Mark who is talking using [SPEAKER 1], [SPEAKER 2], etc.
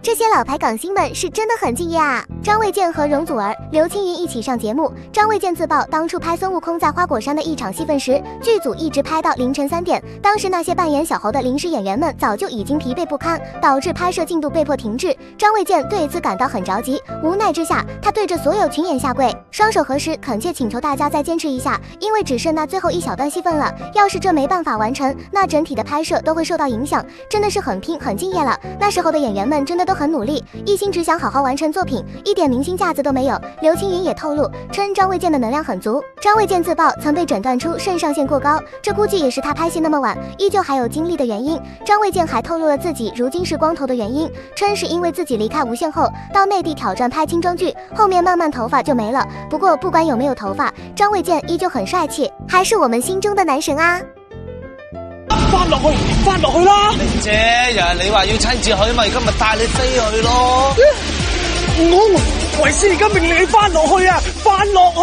[SPEAKER 1] 这些老牌港星们是真的很敬业啊！张卫健和容祖儿、刘青云一起上节目。张卫健自曝，当初拍孙悟空在花果山的一场戏份时，剧组一直拍到凌晨3点，当时那些扮演小猴的临时演员们早就已经疲惫不堪，导致拍摄进度被迫停滞。张卫健对此感到很着急，无奈之下，他对着所有群演下跪，双手合十，恳切请求大家再坚持一下，因为只剩那最后一小段戏份了，要是这没办法完成，那整体的拍摄都会受到影响，真的是很拼很敬业了。那时候的演员们真的都很努力，一心只想好好完成作品，一点明星架子都没有。刘青云也透露称张卫健的能量很足。张卫健自曝曾被诊断出肾上腺过高，这估计也是他拍戏那么晚依旧还有精力的原因。张卫健还透露了自己如今是光头的原因，称是因为自己离开无线后到内地挑战拍清装剧，后面慢慢頭髮就沒了。不過不管有沒有頭髮，張衛健依舊很帥氣，還是我們心中的男神啊！
[SPEAKER 2] 翻落去啦！
[SPEAKER 3] 玲姐，又係你話要親自去嘛，而家咪帶你飛去咯。
[SPEAKER 2] 我為師而家命令你翻落去啊！翻落去！